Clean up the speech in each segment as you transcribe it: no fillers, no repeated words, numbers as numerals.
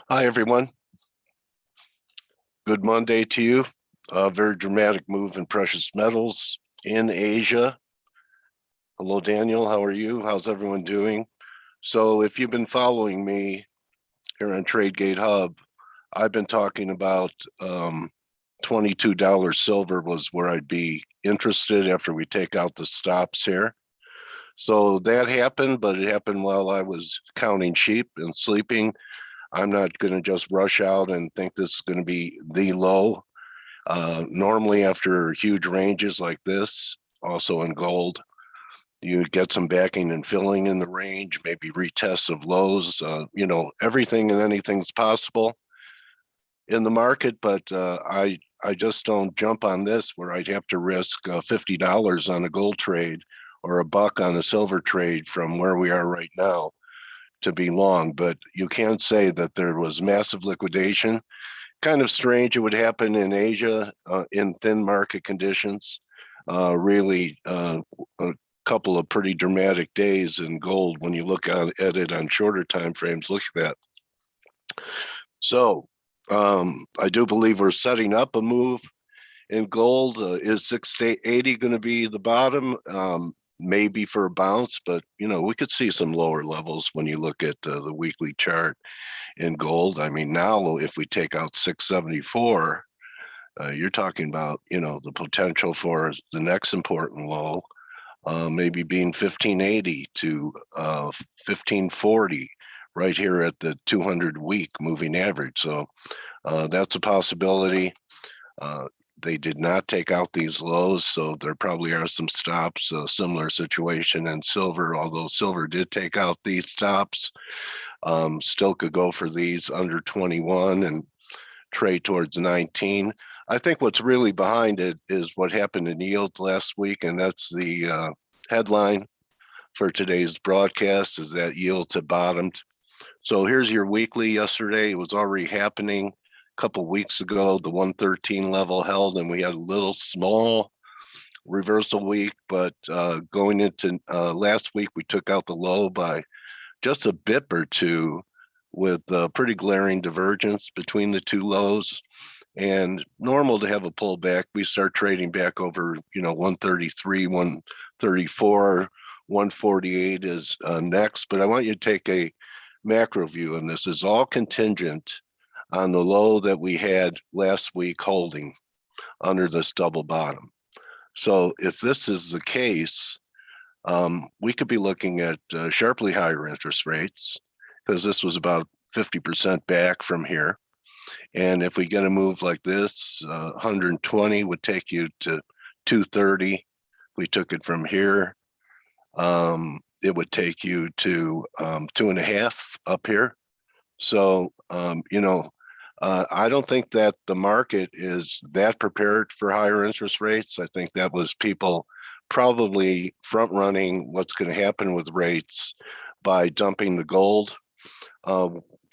Hi, everyone. Good Monday to you. A very dramatic move in precious metals in Asia. Hello, Daniel. How are you? How's everyone doing? So, if you've been following me here on TradeGate Hub, I've been talking about $22 silver was where I'd be interested after we take out the stops here. So that happened, but it happened while I was counting sheep and sleeping. I'm not going to just rush out and think this is going to be the low. Normally, after huge ranges like this, also in gold, you get some backing and filling in the range, maybe retests of lows. Everything and anything's possible in the market, but I just don't jump on this where I'd have to risk $50 on a gold trade or a buck on a silver trade from where we are right now to be long. But you can't say that there was massive liquidation. Kind of strange it would happen in Asia in thin market conditions. Really, a couple of pretty dramatic days in gold when you look at it on shorter time frames. Look at that. So I do believe we're setting up a move in gold. Is 680 going to be the bottom? Maybe for a bounce, but we could see some lower levels when you look at the weekly chart in gold. I mean, now if we take out 674, you're talking about, the potential for the next important low, maybe being 1580 to 1540 right here at the 200 week moving average. So that's a possibility. They did not take out these lows, so there probably are some stops. A similar situation in silver, although silver did take out these stops. Still could go for these under 21 and trade towards 19. I think what's really behind it is what happened in yield last week, and that's the headline for today's broadcast is that yields have bottomed. So here's your weekly yesterday. It was already happening a couple weeks ago. The 113 level held, and we had a little small reversal week, but going into last week, we took out the low by just a bip or two with pretty glaring divergence between the two lows. And normal to have a pullback. We start trading back over, 133, 134, 148 is next. But I want you to take a macro view, and this is all contingent on the low that we had last week holding under this double bottom. So if this is the case, we could be looking at sharply higher interest rates because this was about 50% back from here. And if we get a move like this, 120 would take you to 230. We took it from here. It would take you to 2.5 up here. So, I don't think that the market is that prepared for higher interest rates. I think that was people probably front running what's going to happen with rates by dumping the gold.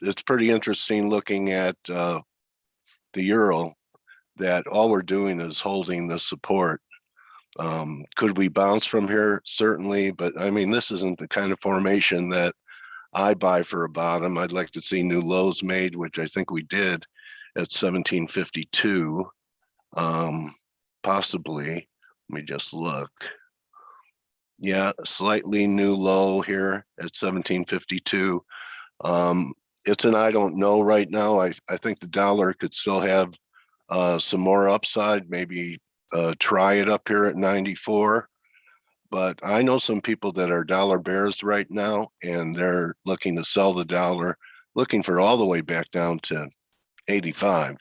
It's pretty interesting looking at the euro that all we're doing is holding the support. Could we bounce from here? Certainly, but I mean, this isn't the kind of formation that I buy for a bottom. I'd like to see new lows made, which I think we did at 1752, possibly. Let me just look. Yeah, slightly new low here at 1752. It's an I don't know right now. I think the dollar could still have some more upside, maybe try it up here at 94. But I know some people that are dollar bears right now, and they're looking to sell the dollar, looking for all the way back down to 85.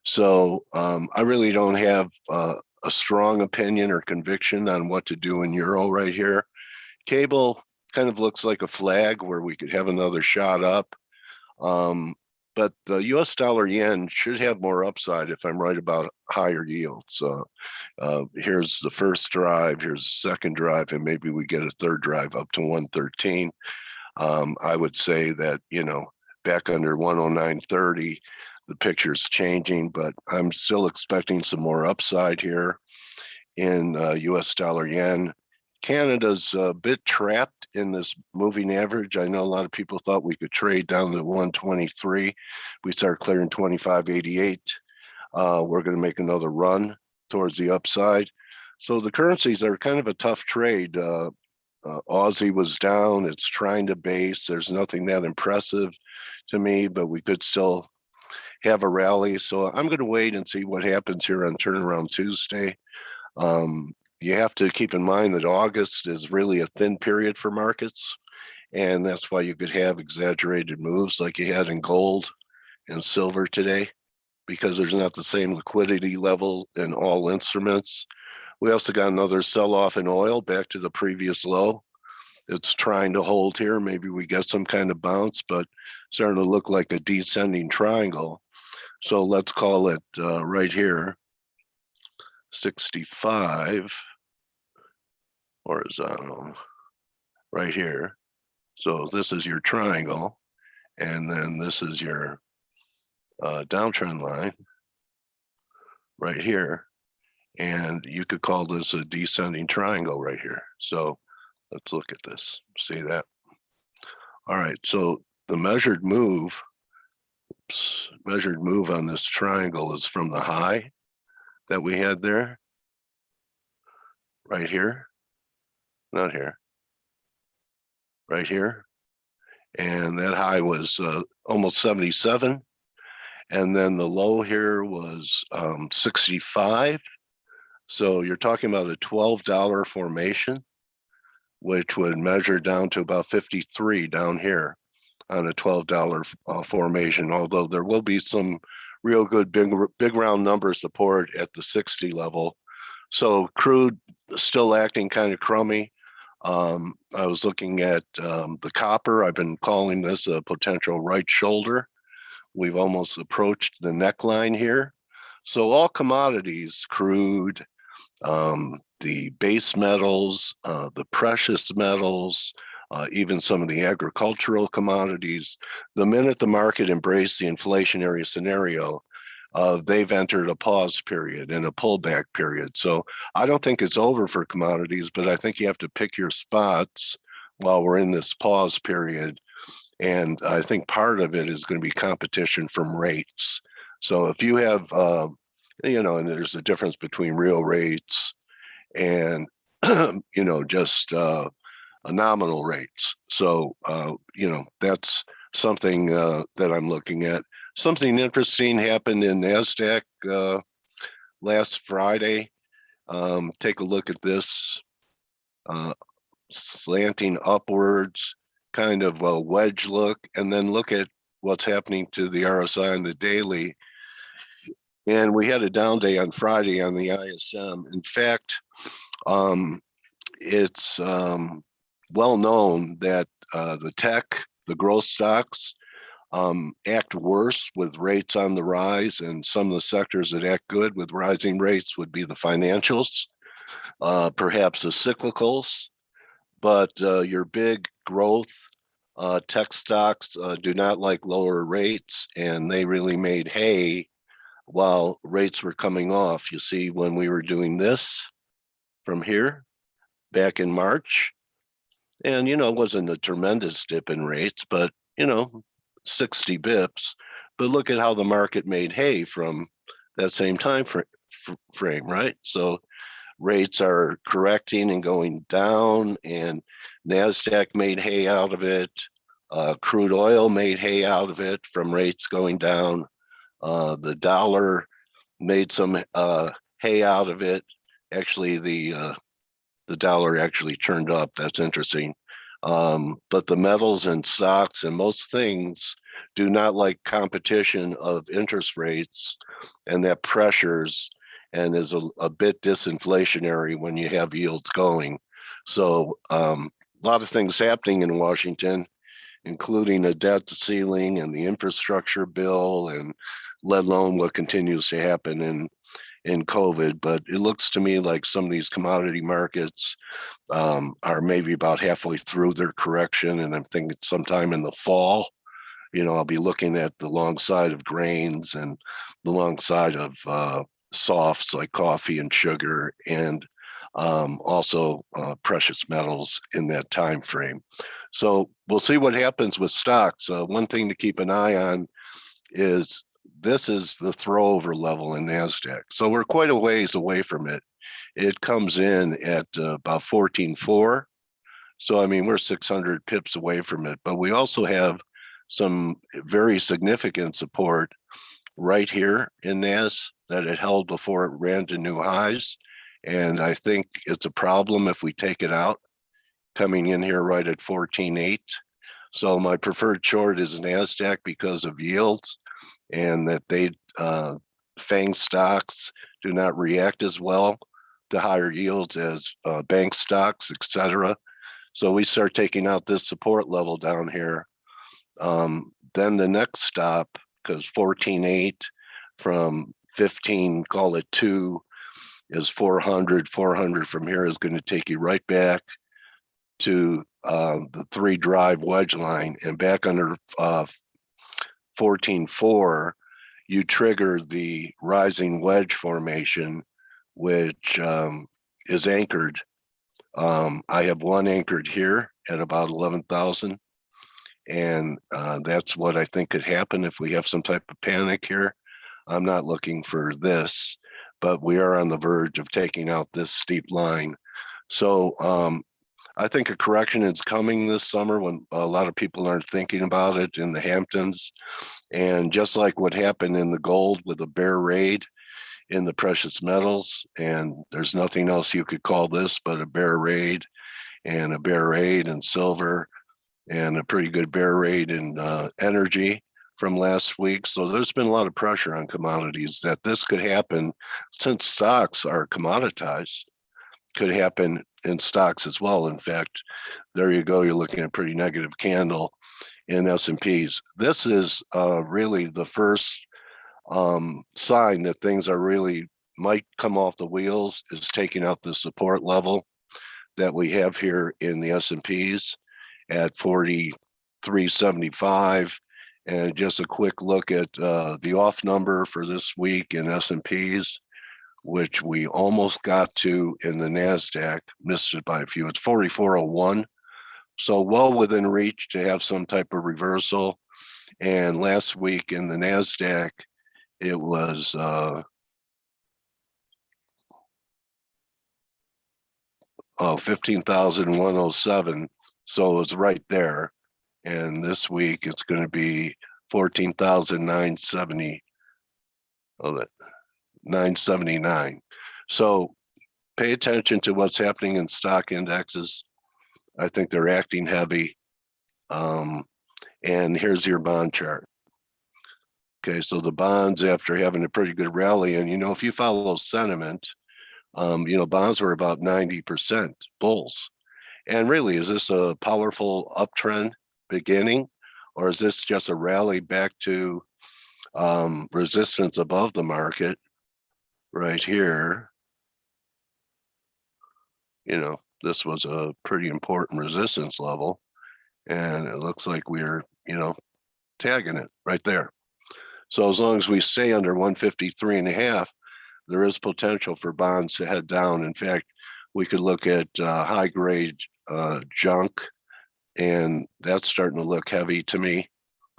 So I really don't have a strong opinion or conviction on what to do in euro right here. Cable kind of looks like a flag where we could have another shot up. But the US dollar yen should have more upside if I'm right about higher yields. Here's the first drive, here's the second drive, and maybe we get a third drive up to 113. I would say that, back under 109.30, the picture's changing, but I'm still expecting some more upside here in US dollar yen. Canada's a bit trapped in this moving average. I know a lot of people thought we could trade down to 123. We start clearing 25.88. We're going to make another run towards the upside. So the currencies are kind of a tough trade. Aussie was down. It's trying to base. There's nothing that impressive to me, but we could still have a rally. So I'm going to wait and see what happens here on turnaround Tuesday. You have to keep in mind that August is really a thin period for markets, and that's why you could have exaggerated moves like you had in gold and silver today, because there's not the same liquidity level in all instruments. We also got another sell-off in oil back to the previous low. It's trying to hold here. Maybe we get some kind of bounce, but starting to look like a descending triangle. So let's call it right here, 65 horizontal, right here. So this is your triangle, and then this is your downtrend line right here. And you could call this a descending triangle right here. So let's look at this, see that? All right, so the measured move on this triangle is from the high that we had there, right here, not here, right here. And that high was almost 77. And then the low here was 65. So you're talking about a $12 formation, which would measure down to about 53 down here on a $12 formation, although there will be some real good big round number support at the 60 level. So crude still acting kind of crummy. I was looking at the copper. I've been calling this a potential right shoulder. We've almost approached the neckline here. So all commodities, crude, the base metals, the precious metals, even some of the agricultural commodities, the minute the market embraced the inflationary scenario, they've entered a pause period and a pullback period. So I don't think it's over for commodities, but I think you have to pick your spots while we're in this pause period. And I think part of it is going to be competition from rates. So if you have, and there's a difference between real rates and, just nominal rates. So, that's something that I'm looking at. Something interesting happened in NASDAQ last Friday. Take a look at this, slanting upwards, kind of a wedge look, and then look at what's happening to the RSI on the daily. And we had a down day on Friday on the ISM. In fact, it's well known that the growth stocks act worse with rates on the rise, and some of the sectors that act good with rising rates would be the financials, perhaps the cyclicals, but your big growth tech stocks do not like lower rates, and they really made hay while rates were coming off. You see, when we were doing this from here back in March, and it wasn't a tremendous dip in rates, but 60 bips. But look at how the market made hay from that same time frame, right? So rates are correcting and going down, and NASDAQ made hay out of it. Crude oil made hay out of it from rates going down. The dollar made some hay out of it. Actually, the dollar actually turned up. That's interesting. But the metals and stocks and most things do not like competition of interest rates, and that pressures and is a bit disinflationary when you have yields going. So a lot of things happening in Washington, including a debt ceiling and the infrastructure bill, and let alone what continues to happen in COVID. But it looks to me like some of these commodity markets are maybe about halfway through their correction, and I'm thinking sometime in the fall, I'll be looking at the long side of grains and the long side of softs like coffee and sugar, and also precious metals in that time frame. So we'll see what happens with stocks. One thing to keep an eye on is this is the throwover level in NASDAQ. So we're quite a ways away from it. It comes in at about 14.4. So, I mean, we're 600 pips away from it, but we also have some very significant support right here in NAS that it held before it ran to new highs. And I think it's a problem if we take it out, coming in here right at 14.8. So my preferred short is NASDAQ because of yields, and that they FANG stocks do not react as well to higher yields as bank stocks, et cetera. So we start taking out this support level down here. Then the next stop, because 14.8 from 15, call it 2, is 400. 400 from here is going to take you right back to the 3 drive wedge line, and back under 14.4, you trigger the rising wedge formation, which is anchored. I have one anchored here at about 11,000. And that's what I think could happen if we have some type of panic here. I'm not looking for this, but we are on the verge of taking out this steep line. So I think a correction is coming this summer when a lot of people aren't thinking about it in the Hamptons. And just like what happened in the gold with a bear raid in the precious metals, and there's nothing else you could call this but a bear raid, and a bear raid in silver, and a pretty good bear raid in energy from last week. So there's been a lot of pressure on commodities that this could happen, since stocks are commoditized, could happen in stocks as well. In fact, there you go, you're looking at a pretty negative candle in S&Ps. This is really the first sign that things are really might come off the wheels, is taking out the support level that we have here in the S&Ps at 43.75. And just a quick look at the off number for this week in S&Ps, which we almost got to in the NASDAQ, missed it by a few. It's 44.01. So well within reach to have some type of reversal. And last week in the NASDAQ, it was 15,107. So it was right there. And this week it's going to be 14,970. 979. So pay attention to what's happening in stock indexes. I think they're acting heavy. And here's your bond chart. Okay, so the bonds, after having a pretty good rally, and if you follow sentiment, bonds were about 90% bulls. And really, is this a powerful uptrend beginning, or is this just a rally back to resistance above the market right here? This was a pretty important resistance level, and it looks like we're, tagging it right there. So as long as we stay under 153.5, there is potential for bonds to head down. In fact, we could look at high grade junk, and that's starting to look heavy to me,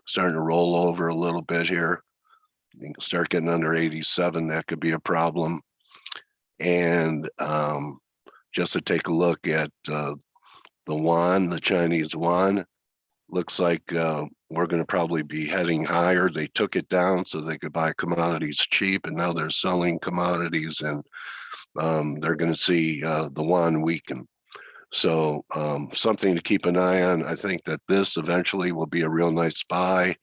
starting to roll over a little bit here. You can start getting under 87, that could be a problem. And just to take a look at the yuan, the Chinese yuan, looks like we're going to probably be heading higher. They took it down so they could buy commodities cheap, and now they're selling commodities, and they're going to see the yuan weaken. So something to keep an eye on. I think that this eventually will be a real nice buy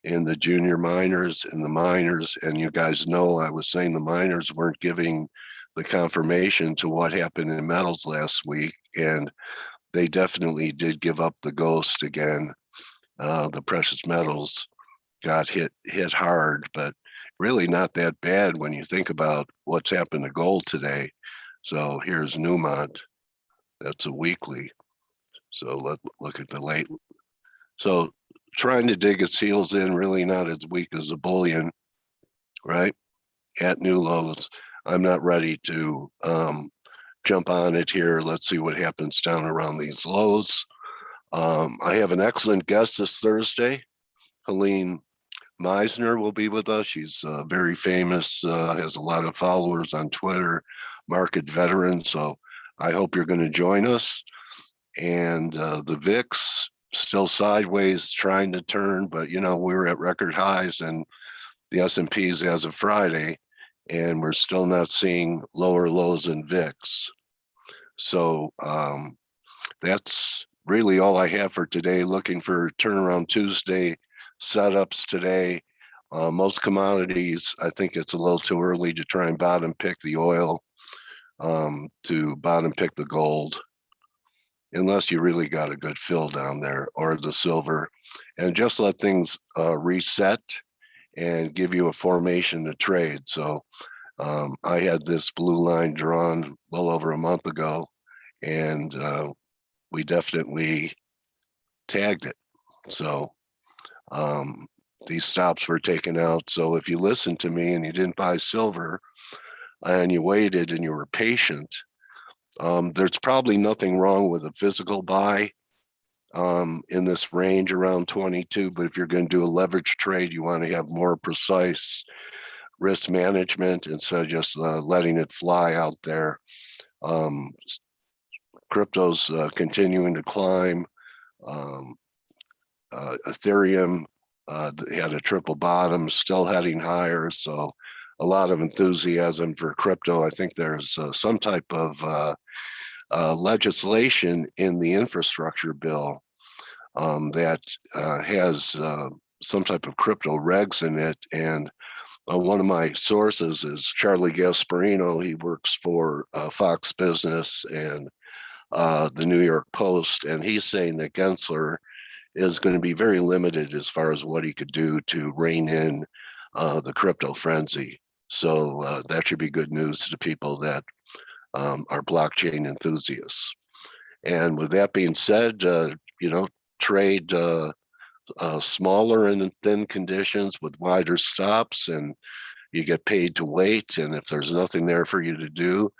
in the junior miners and the miners. And you guys know I was saying the miners weren't giving the confirmation to what happened in metals last week, and they definitely did give up the ghost again. The precious metals got hit hard, but really not that bad when you think about what's happened to gold today. So here's Newmont. That's a weekly. So let's look at the late. So trying to dig its heels in, really not as weak as a bullion, right? At new lows. I'm not ready to jump on it here. Let's see what happens down around these lows. I have an excellent guest this Thursday. Helene Meisner will be with us. She's very famous, has a lot of followers on Twitter, market veteran. So I hope you're going to join us. And the VIX still sideways, trying to turn, but we're at record highs, and the S&Ps as of Friday, and we're still not seeing lower lows in VIX. So that's really all I have for today. Looking for turnaround Tuesday setups today. Most commodities, I think it's a little too early to try and bottom pick the oil, to bottom pick the gold, unless you really got a good fill down there, or the silver, and just let things reset and give you a formation to trade. So I had this blue line drawn well over a month ago, and we definitely tagged it. So these stops were taken out. So if you listened to me and you didn't buy silver and you waited and you were patient, there's probably nothing wrong with a physical buy in this range around 22. But if you're going to do a leverage trade, you want to have more precise risk management instead of just letting it fly out there. Crypto's continuing to climb. Ethereum had a triple bottom, still heading higher. So a lot of enthusiasm for crypto. I think there's some type of legislation in the infrastructure bill that has some type of crypto regs in it. And one of my sources is Charlie Gasparino. He works for Fox Business and the New York Post. And he's saying that Gensler is going to be very limited as far as what he could do to rein in the crypto frenzy. So that should be good news to people that are blockchain enthusiasts. And with that being said, trade smaller and thin conditions with wider stops, and you get paid to wait. And if there's nothing there for you to do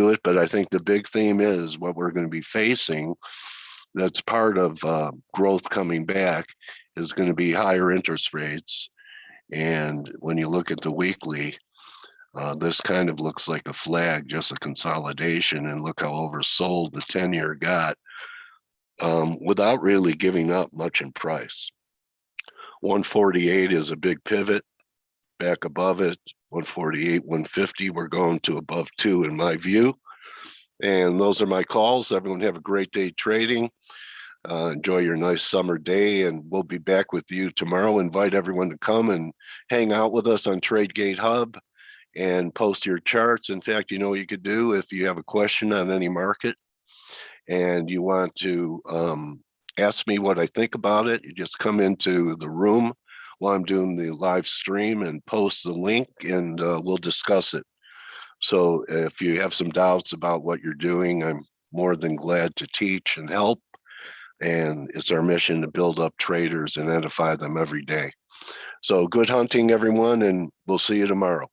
it. But I think the big theme is what we're going to be facing. That's part of growth coming back is going to be higher interest rates. And when you look at the weekly, this kind of looks like a flag, just a consolidation. And look how oversold the 10-year got without really giving up much in price. 148 is a big pivot. Back above it, 148, 150, we're going to above 2 in my view. And those are my calls. Everyone have a great day trading. Enjoy your nice summer day, and we'll be back with you tomorrow. Invite everyone to come and hang out with us on TradeGate Hub and post your charts. In fact, you know what you could do if you have a question on any market and you want to ask me what I think about it. You just come into the room while I'm doing the live stream and post the link, and we'll discuss it. So if you have some doubts about what you're doing, I'm more than glad to teach and help. And it's our mission to build up traders and edify them every day. So good hunting, everyone, and we'll see you tomorrow.